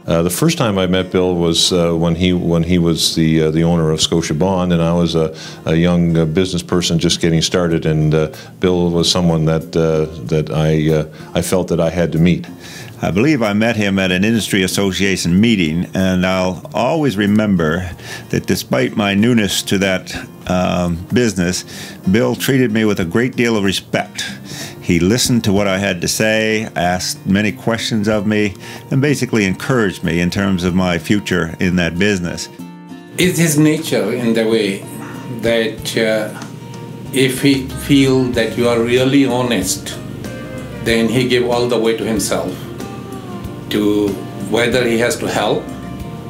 The first time I met Bill was when he was the owner of Scotia Bond, and I was a young business person just getting started. And Bill was someone that I felt that I had to meet. I believe I met him at an industry association meeting, and I'll always remember that despite my newness to that business, Bill treated me with a great deal of respect. He listened to what I had to say, asked many questions of me, and basically encouraged me in terms of my future in that business. It's his nature in the way that if he feels that you are really honest, then he gives all the way to himself, to whether he has to help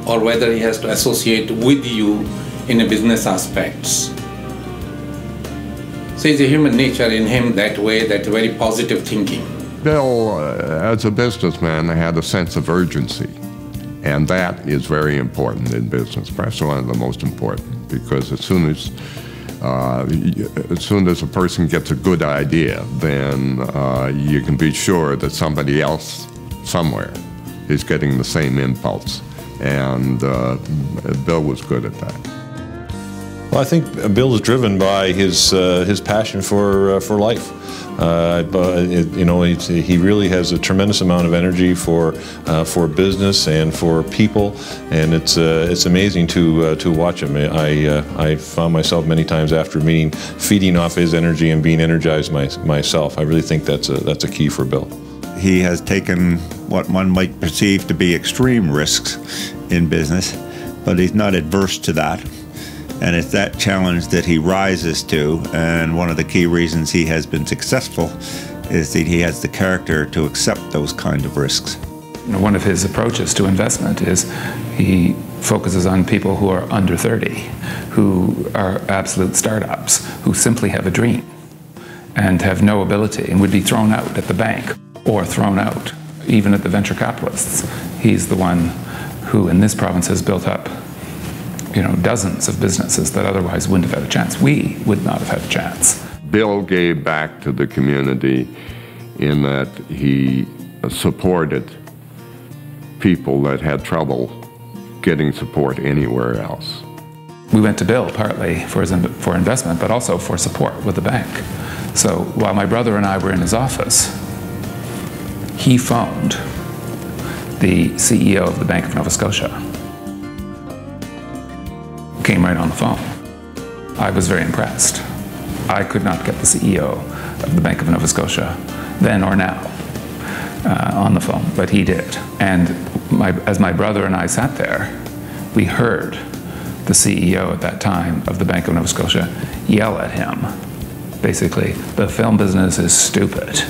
or whether he has to associate with you in a business aspects. So it's a human nature in him that way, that very positive thinking. Bill, as a businessman, had a sense of urgency, and that is very important in business, perhaps one of the most important, because as soon as a person gets a good idea, then you can be sure that somebody else somewhere is getting the same impulse, and Bill was good at that. Well, I think Bill is driven by his passion for life. He really has a tremendous amount of energy for business and for people, and it's amazing to watch him. I found myself many times after a meeting feeding off his energy and being energized myself. I really think that's a key for Bill. He has taken what one might perceive to be extreme risks in business, but he's not adverse to that. And it's that challenge that he rises to, and one of the key reasons he has been successful is that he has the character to accept those kind of risks. One of his approaches to investment is he focuses on people who are under 30, who are absolute startups, who simply have a dream and have no ability and would be thrown out at the bank or thrown out even at the venture capitalists. He's the one who in this province has built up dozens of businesses that otherwise wouldn't have had a chance. We would not have had a chance. Bill gave back to the community in that he supported people that had trouble getting support anywhere else. We went to Bill partly for investment, but also for support with the bank. So while my brother and I were in his office, he phoned the CEO of the Bank of Nova Scotia. Came right on the phone. I was very impressed. I could not get the CEO of the Bank of Nova Scotia, then or now, on the phone, but he did. And as my brother and I sat there, we heard the CEO at that time of the Bank of Nova Scotia yell at him, basically, the film business is stupid.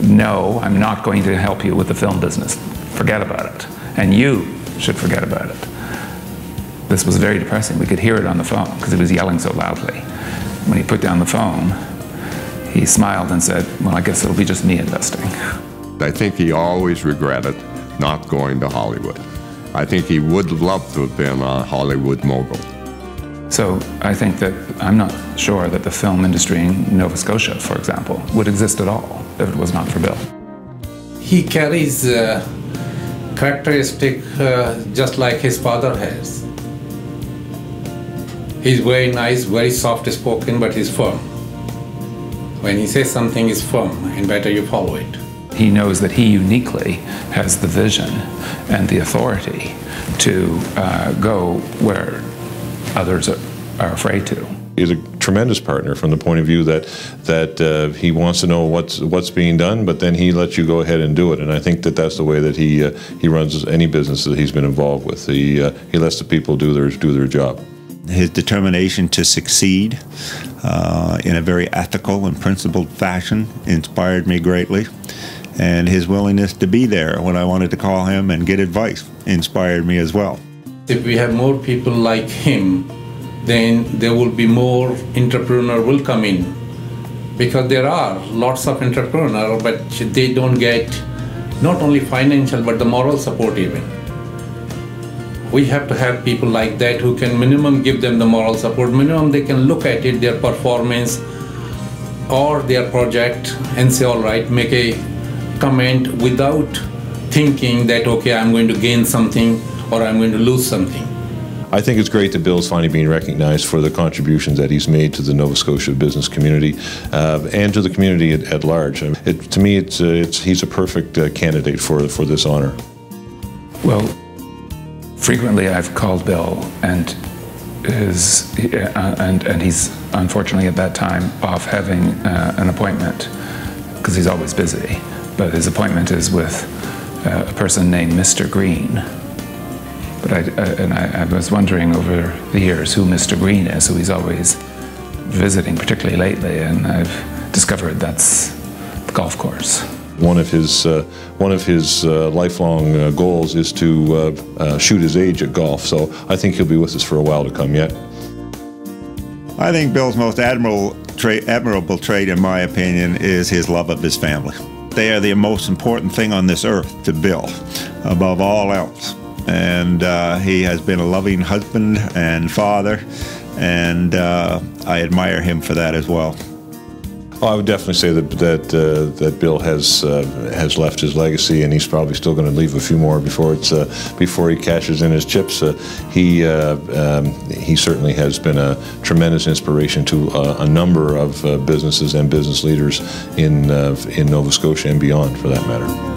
No, I'm not going to help you with the film business. Forget about it. And you should forget about it. This was very depressing. We could hear it on the phone because he was yelling so loudly. When he put down the phone, he smiled and said, well, I guess it'll be just me investing. I think he always regretted not going to Hollywood. I think he would love to have been a Hollywood mogul. So I think that I'm not sure that the film industry in Nova Scotia, for example, would exist at all if it was not for Bill. He carries characteristic just like his father has. He's very nice, very soft-spoken, but he's firm. When he says something is firm, and better you follow it. He knows that he uniquely has the vision and the authority to go where others are afraid to. He's a tremendous partner from the point of view that he wants to know what's being done, but then he lets you go ahead and do it. And I think that that's the way that he runs any business that he's been involved with. He lets the people do their job. His determination to succeed in a very ethical and principled fashion inspired me greatly. And his willingness to be there when I wanted to call him and get advice inspired me as well. If we have more people like him, then there will be more entrepreneurs will come in. Because there are lots of entrepreneurs, but they don't get not only financial, but the moral support even. We have to have people like that who can minimum give them the moral support. Minimum they can look at it, their performance or their project and say, all right, make a comment without thinking that, okay, I'm going to gain something or I'm going to lose something. I think it's great that Bill's finally being recognized for the contributions that he's made to the Nova Scotia business community and to the community at large. To me, he's a perfect candidate for this honor. Well, frequently I've called Bill, and he's unfortunately at that time off having an appointment because he's always busy. But his appointment is with a person named Mr. Green. But I was wondering over the years who Mr. Green is, who he's always visiting, particularly lately, and I've discovered that's the golf course. One of his lifelong goals is to shoot his age at golf, so I think he'll be with us for a while to come yet. I think Bill's most admirable trait, in my opinion, is his love of his family. They are the most important thing on this earth to Bill, above all else. And he has been a loving husband and father, and I admire him for that as well. I would definitely say that Bill has left his legacy, and he's probably still going to leave a few more before he cashes in his chips. He certainly has been a tremendous inspiration to a number of businesses and business leaders in Nova Scotia and beyond, for that matter.